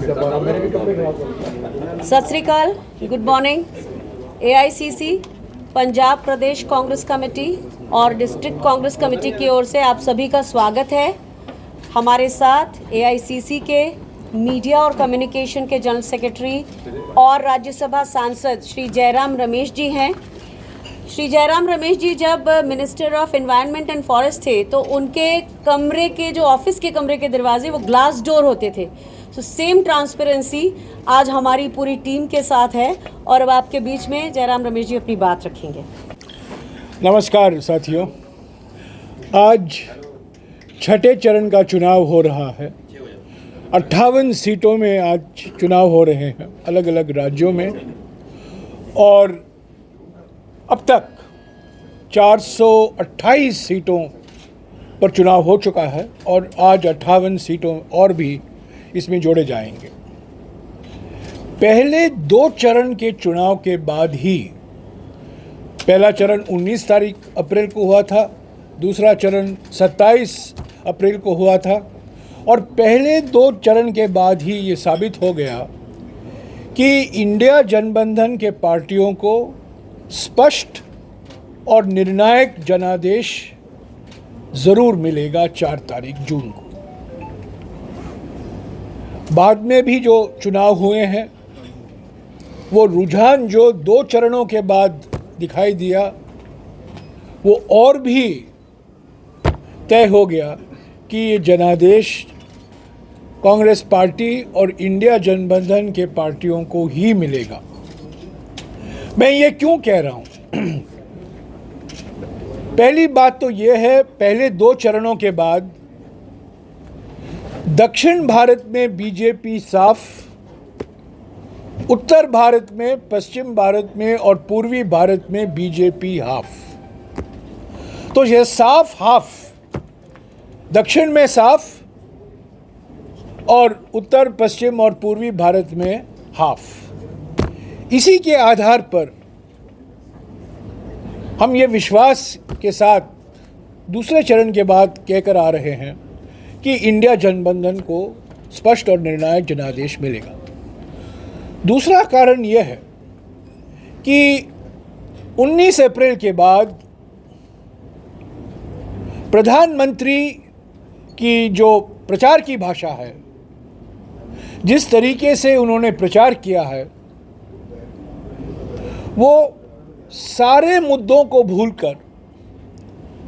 सत श्री अकाल, good morning. AICC Punjab प्रदेश Congress committee और डिस्ट्रिक्ट कांग्रेस कमेटी की ओर से आप सभी का स्वागत है। हमारे साथ एआईसीसी के मीडिया और कम्युनिकेशन के जनरल सेक्रेटरी और राज्यसभा सांसद श्री जयराम रमेश जी हैं। श्री जयराम रमेश जी जब minister of environment and forest थे तो उनके कमरे के जो ऑफिस के कमरे के दरवाजे वो ग्लास डोर होते थे। तो सेम ट्रांसपेरेंसी आज हमारी पूरी टीम के साथ है और अब आपके बीच में जयराम रमेश जी अपनी बात रखेंगे। नमस्कार साथियों, आज छठे चरण का चुनाव हो रहा है। 58 सीटों में आज चुनाव हो रहे हैं अलग अलग राज्यों में और अब तक 428 सीटों पर चुनाव हो चुका है और आज 58 सीटों और भी इसमें जोड़े जाएंगे। पहले दो चरण के चुनाव के बाद ही पहला चरण 19 अप्रैल को हुआ था, दूसरा चरण 27 अप्रैल को हुआ था और पहले दो चरण के बाद ही ये साबित हो गया कि इंडिया गठबंधन के पार्टियों को स्पष्ट और निर्णायक जनादेश ज़रूर मिलेगा 4 तारीख जून को। बाद में भी जो चुनाव हुए हैं वो रुझान जो दो चरणों के बाद दिखाई दिया वो और भी तय हो गया कि ये जनादेश कांग्रेस पार्टी और इंडिया गठबंधन के पार्टियों को ही मिलेगा। मैं ये क्यों कह रहा हूँ? पहली बात तो ये है, पहले दो चरणों के बाद दक्षिण भारत में बीजेपी साफ, उत्तर भारत में, पश्चिम भारत में और पूर्वी भारत में बीजेपी हाफ। तो ये साफ हाफ, दक्षिण में साफ और उत्तर पश्चिम और पूर्वी भारत में हाफ। इसी के आधार पर हम ये विश्वास के साथ दूसरे चरण के बाद कहकर आ रहे हैं कि इंडिया गठबंधन को स्पष्ट और निर्णायक जनादेश मिलेगा। दूसरा कारण यह है कि 19 अप्रैल के बाद प्रधानमंत्री की जो प्रचार की भाषा है, जिस तरीके से उन्होंने प्रचार किया है, वो सारे मुद्दों को भूलकर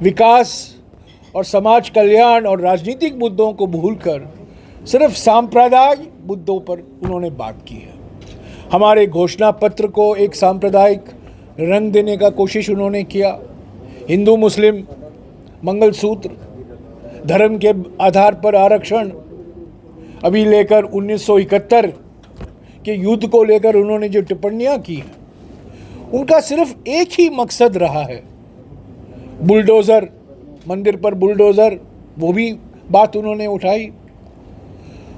विकास और समाज कल्याण और राजनीतिक मुद्दों को भूलकर सिर्फ सांप्रदायिक मुद्दों पर उन्होंने बात की है। हमारे घोषणा पत्र को एक सांप्रदायिक रंग देने का कोशिश उन्होंने किया। हिंदू मुस्लिम मंगलसूत्र, धर्म के आधार पर आरक्षण, अभी लेकर 1971 के युद्ध को लेकर उन्होंने जो टिप्पणियां की हैं, उनका सिर्फ एक ही मकसद रहा है, बुलडोज़र, मंदिर पर बुलडोज़र, वो भी बात उन्होंने उठाई।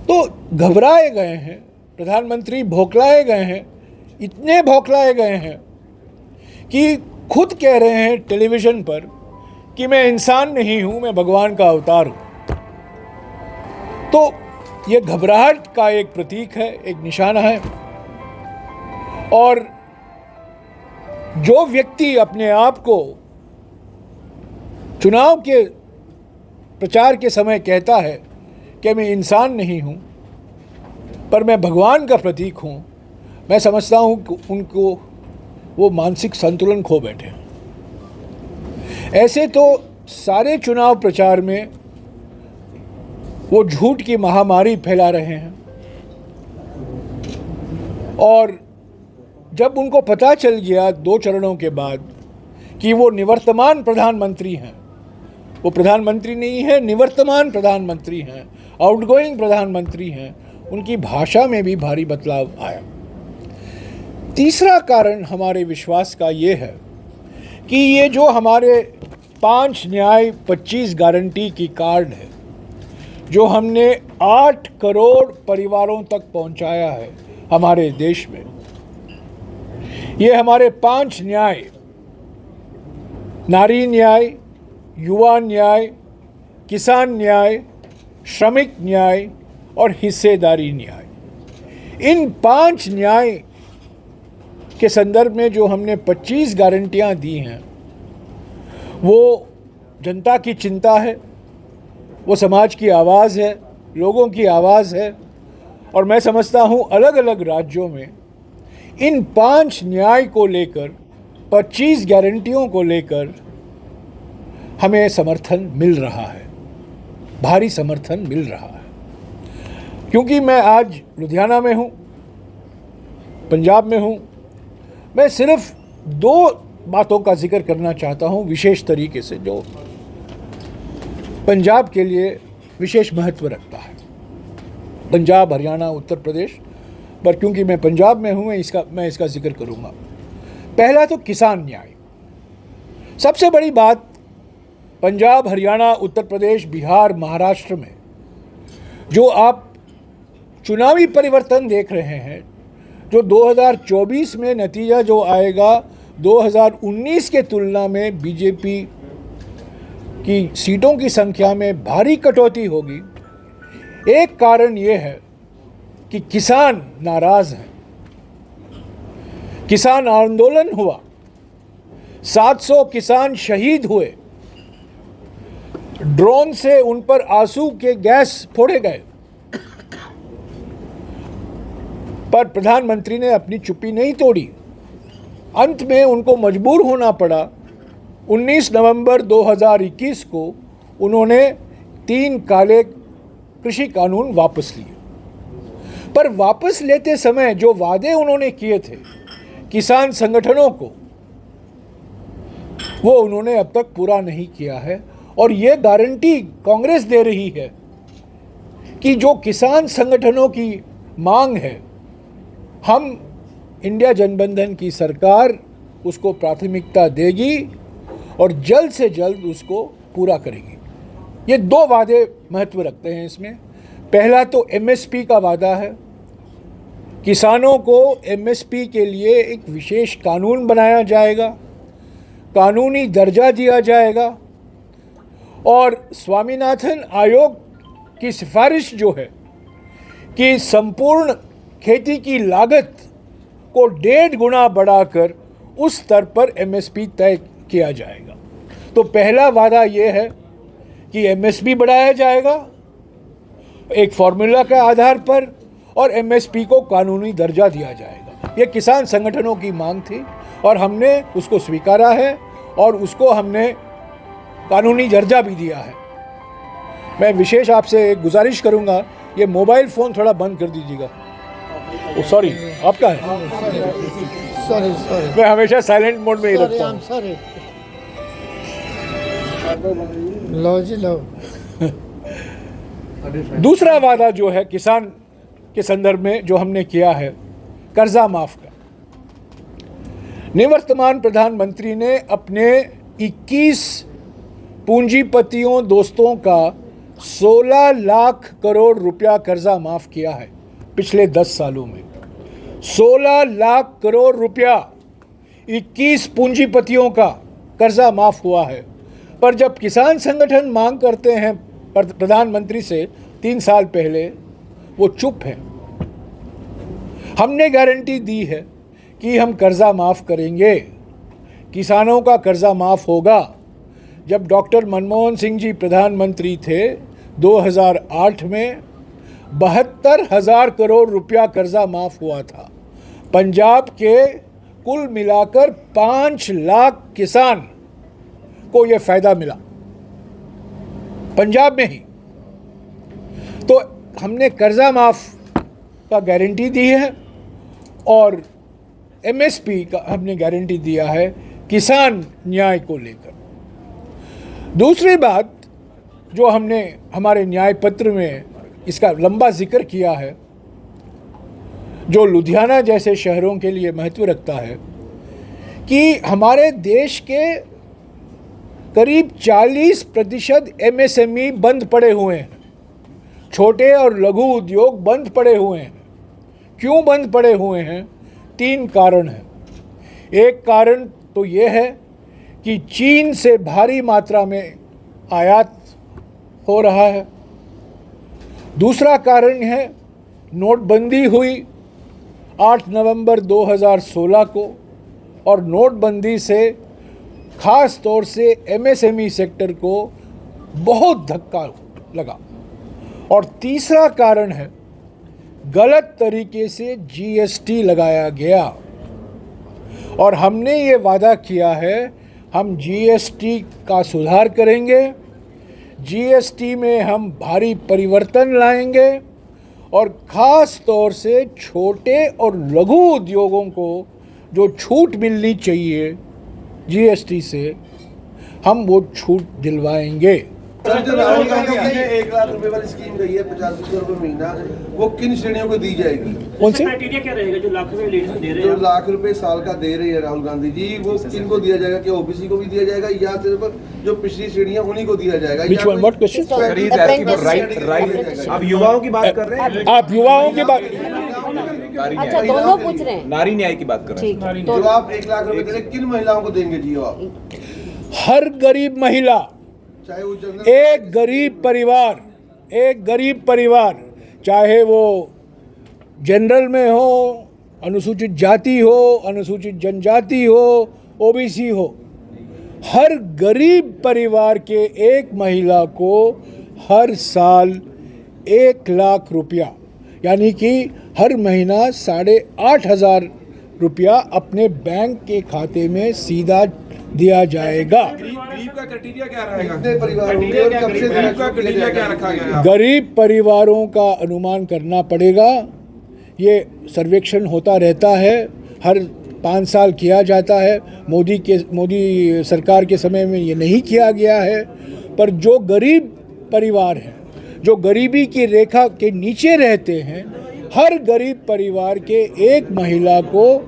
तो घबराए गए हैं प्रधानमंत्री, भौखलाए गए हैं, इतने भौखलाए गए हैं कि खुद कह रहे हैं टेलीविज़न पर कि मैं इंसान नहीं हूँ, मैं भगवान का अवतार हूँ। तो ये घबराहट का एक प्रतीक है, एक निशाना है। और जो व्यक्ति अपने आप को चुनाव के प्रचार के समय कहता है कि मैं इंसान नहीं हूँ पर मैं भगवान का प्रतीक हूँ, मैं समझता हूँ कि उनको वो मानसिक संतुलन खो बैठे हैं। ऐसे तो सारे चुनाव प्रचार में वो झूठ की महामारी फैला रहे हैं और जब उनको पता चल गया दो चरणों के बाद कि वो निवर्तमान प्रधानमंत्री हैं, वो प्रधानमंत्री नहीं है, निवर्तमान प्रधानमंत्री हैं, आउटगोइंग प्रधानमंत्री हैं, उनकी भाषा में भी भारी बदलाव आया। तीसरा कारण हमारे विश्वास का ये है कि ये जो हमारे 5 न्याय 25 गारंटी की कार्ड है, जो हमने 8 करोड़ परिवारों तक पहुंचाया है हमारे देश में, ये हमारे 5 न्याय, नारी न्याय, युवा न्याय, किसान न्याय, श्रमिक न्याय और हिस्सेदारी न्याय, इन 5 न्याय के संदर्भ में जो हमने 25 गारंटियां दी हैं, वो जनता की चिंता है, वो समाज की आवाज़ है, लोगों की आवाज़ है। और मैं समझता हूँ अलग अलग राज्यों में इन 5 न्याय को लेकर, 25 गारंटियों को लेकर हमें समर्थन मिल रहा है, भारी समर्थन मिल रहा है। क्योंकि मैं आज लुधियाना में हूँ, पंजाब में हूँ, मैं सिर्फ 2 बातों का जिक्र करना चाहता हूँ विशेष तरीके से, जो पंजाब के लिए विशेष महत्व रखता है। पंजाब, हरियाणा, उत्तर प्रदेश, पर क्योंकि मैं पंजाब में हूँ मैं इसका जिक्र करूँगा। पहला तो किसान न्याय। सबसे बड़ी बात, पंजाब, हरियाणा, उत्तर प्रदेश, बिहार, महाराष्ट्र में जो आप चुनावी परिवर्तन देख रहे हैं, जो 2024 में नतीजा जो आएगा 2019 के तुलना में बीजेपी की सीटों की संख्या में भारी कटौती होगी। एक कारण ये है कि किसान नाराज हैं। किसान आंदोलन हुआ, 700 किसान शहीद हुए, ड्रोन से उन पर आंसू के गैस फोड़े गए, पर प्रधानमंत्री ने अपनी चुप्पी नहीं तोड़ी। अंत में उनको मजबूर होना पड़ा। 19 नवंबर 2021 को उन्होंने 3 काले कृषि कानून वापस लिए। पर वापस लेते समय जो वादे उन्होंने किए थे किसान संगठनों को, वो उन्होंने अब तक पूरा नहीं किया है। और ये गारंटी कांग्रेस दे रही है कि जो किसान संगठनों की मांग है, हम इंडिया गठबंधन की सरकार उसको प्राथमिकता देगी और जल्द से जल्द उसको पूरा करेगी। ये 2 वादे महत्व रखते हैं इसमें। पहला तो एमएसपी का वादा है। किसानों को एमएसपी के लिए एक विशेष कानून बनाया जाएगा, कानूनी दर्जा दिया जाएगा, और स्वामीनाथन आयोग की सिफारिश जो है कि संपूर्ण खेती की लागत को 1.5 गुना बढ़ाकर उस स्तर पर एमएसपी तय किया जाएगा। तो पहला वादा ये है कि एमएसपी बढ़ाया जाएगा एक फॉर्मूला के आधार पर, और एमएसपी को कानूनी दर्जा दिया जाएगा। ये किसान संगठनों की मांग थी और हमने उसको स्वीकारा है और उसको हमने कानूनी दर्जा भी दिया है। मैं विशेष आपसे एक गुजारिश करूंगा, ये मोबाइल फ़ोन थोड़ा बंद कर दीजिएगा। सॉरी, आपका है? सॉरी मैं हमेशा साइलेंट मोड में ही रखता हूँ। सॉरी। लो जी लो। दूसरा वादा जो है किसान के संदर्भ में जो हमने किया है, कर्जा माफ का। निवर्तमान प्रधानमंत्री ने अपने 21 पूंजीपतियों दोस्तों का 16 लाख करोड़ रुपया कर्जा माफ किया है पिछले 10 सालों में। 16 लाख करोड़ रुपया 21 पूंजीपतियों का कर्जा माफ हुआ है। पर जब किसान संगठन मांग करते हैं प्रधानमंत्री से 3 साल पहले, वो चुप है। हमने गारंटी दी है कि हम कर्जा माफ करेंगे, किसानों का कर्जा माफ होगा। जब डॉक्टर मनमोहन सिंह जी प्रधानमंत्री थे 2008 में 72,000 करोड़ रुपया कर्जा माफ हुआ था। पंजाब के कुल मिलाकर 5 लाख किसान को यह फायदा मिला, पंजाब में ही। तो हमने कर्जा माफ का गारंटी दी है और एमएसपी का हमने गारंटी दिया है किसान न्याय को लेकर। दूसरी बात जो हमने हमारे न्याय पत्र में इसका लंबा जिक्र किया है, जो लुधियाना जैसे शहरों के लिए महत्व रखता है, कि हमारे देश के करीब 40% एमएसएमई बंद पड़े हुए हैं। छोटे और लघु उद्योग बंद पड़े हुए हैं। क्यों बंद पड़े हुए हैं? 3 कारण हैं। एक कारण तो ये है कि चीन से भारी मात्रा में आयात हो रहा है। दूसरा कारण है नोटबंदी हुई 8 नवंबर 2016 को और नोटबंदी से ख़ास तौर से एमएसएमई सेक्टर को बहुत धक्का लगा। और तीसरा कारण है गलत तरीके से जीएसटी लगाया गया। और हमने ये वादा किया है हम जीएसटी का सुधार करेंगे, जीएसटी में हम भारी परिवर्तन लाएंगे और ख़ास तौर से छोटे और लघु उद्योगों को जो छूट मिलनी चाहिए जीएसटी से हम वो छूट दिलवाएंगे। सर, जो राहुल गांधी की 1 लाख रुपए वाली स्कीम गई है 85 रुपए महीना, वो किन श्रेणियों को दी जाएगी? कौन से क्राइटेरिया क्या रहेगा जो लाख रुपए लेडीज को दे रहे जो हैं? लाख रुपए साल का दे रही है राहुल गांधी जी, वो किन को दिया जाएगा? क्या ओबीसी को भी दिया जाएगा या सिर्फ जो पिछली श्रेणी है उन्हीं को दिया जाएगा? Which one? What question? आप युवाओं की बात कर रहे हैं, आप युवाओं की बात अच्छा दोनों पूछ रहे हैं। नारी न्याय की बात कर रहे हैं। ठीक जो आप 1 लाख रुपए दे रहे हैं, किन महिलाओं को देंगे जी आप? हर गरीब महिला, चाहे वो जनरल एक गरीब परिवार चाहे वो जनरल में हो, अनुसूचित जाति हो, अनुसूचित जनजाति हो, ओबीसी हो, हर गरीब परिवार के एक महिला को हर साल 1 लाख रुपया यानी कि हर महीना 8,500 रुपया अपने बैंक के खाते में सीधा दिया जाएगा। गरीब का क्राइटेरिया क्या रहेगा? कितने परिवार होंगे और कब से गरीब का क्राइटेरिया क्या रखा गया है? गरीब परिवारों का अनुमान करना पड़ेगा। ये सर्वेक्षण होता रहता है, हर 5 साल किया जाता है। मोदी सरकार के समय में ये नहीं किया गया है। पर जो गरीब परिवार हैं, जो गरीबी की रेखा के नीचे रहते हैं, हर गरीब परिवार के एक महिला को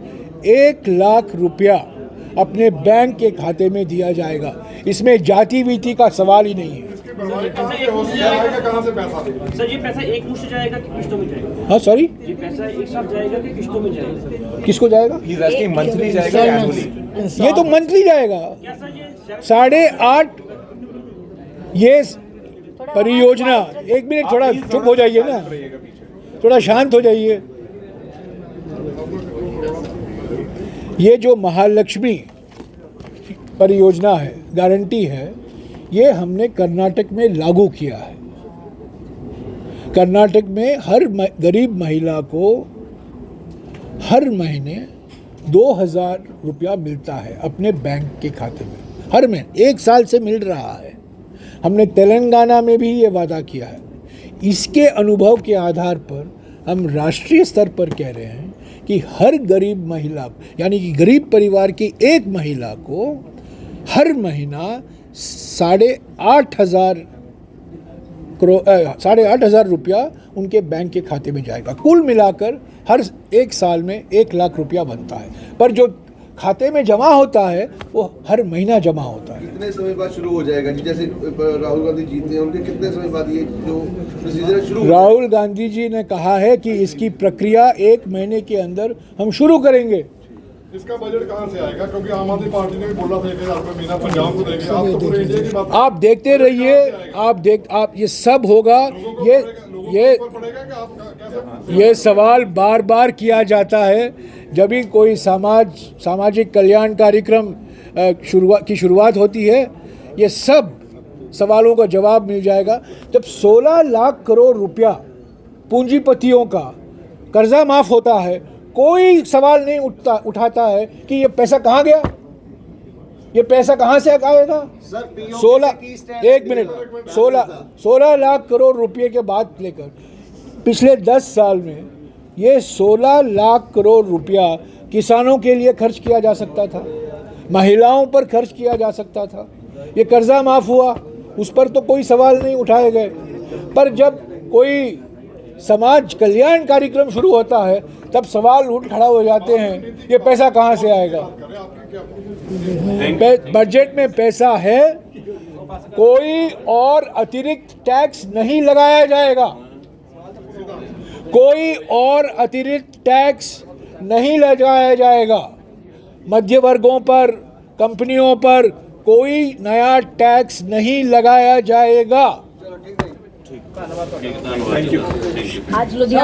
1 लाख रुपया अपने बैंक के खाते में दिया जाएगा। इसमें जाति वीति का सवाल ही नहीं है। सर ये पैसा एक मुश्त जाएगा कि किश्तों में जाएगा? हाँ सॉरी, ये पैसा एक साथ जाएगा कि किश्तों में जाएगा? किसको जाएगा? मंथली जाएगा या एनुअली? ये तो मंथली जाएगा। क्या सर ये 8.5 ये परियोजना। एक मिनट, थोड़ा चुप हो जाइए ना, थोड़ा शांत हो जाइए। ये जो महालक्ष्मी परियोजना है, गारंटी है, ये हमने कर्नाटक में लागू किया है। कर्नाटक में हर गरीब महिला को हर महीने 2,000 रुपया मिलता है अपने बैंक के खाते में, हर महीने 1 साल से मिल रहा है। हमने तेलंगाना में भी ये वादा किया है। इसके अनुभव के आधार पर हम राष्ट्रीय स्तर पर कह रहे हैं कि हर गरीब महिला यानी कि गरीब परिवार की एक महिला को हर महीना 8,500 रुपया उनके बैंक के खाते में जाएगा। कुल मिलाकर हर 1 साल में 1 लाख रुपया बनता है, पर जो खाते में जमा होता है वो हर महीना जमा होता है। कितने समय बाद शुरू हो जाएगा जी? जैसे राहुल गांधी जीते हैं, उनके कितने समय बाद ये जो प्रोसीजर शुरू? राहुल गांधी जी ने कहा है कि इसकी प्रक्रिया 1 महीने के अंदर हम शुरू करेंगे। इसका बजट कहाँ से आएगा? क्योंकि आम आदमी पार्टी ने भी बोला था 1,000 रुपये महीना पंजाब को देंगे। आप तो पूरे इंडिया की बात आप देखते रहिए, आप ये सब होगा। ये सवाल बार बार किया जाता है जब भी कोई सामाजिक कल्याण कार्यक्रम की शुरुआत होती है। ये सब सवालों का जवाब मिल जाएगा। जब 16 लाख करोड़ रुपया पूंजीपतियों का कर्जा माफ होता है, कोई सवाल नहीं उठाता है कि ये पैसा कहाँ गया, ये पैसा कहाँ से आएगा। 16 लाख करोड़ रुपए के बाद लेकर पिछले 10 साल में ये 16 लाख करोड़ रुपया किसानों के लिए खर्च किया जा सकता था, महिलाओं पर खर्च किया जा सकता था। ये कर्जा माफ हुआ, उस पर तो कोई सवाल नहीं उठाए गए। पर जब कोई समाज कल्याण कार्यक्रम शुरू होता है तब सवाल उठ खड़ा हो जाते हैं, ये पैसा कहाँ से आएगा। बजट में पैसा है, कोई और अतिरिक्त टैक्स नहीं लगाया जाएगा, कोई और अतिरिक्त टैक्स नहीं लगाया जाएगा। मध्य वर्गों पर, कंपनियों पर कोई नया टैक्स नहीं लगाया जाएगा। आज लुधियाना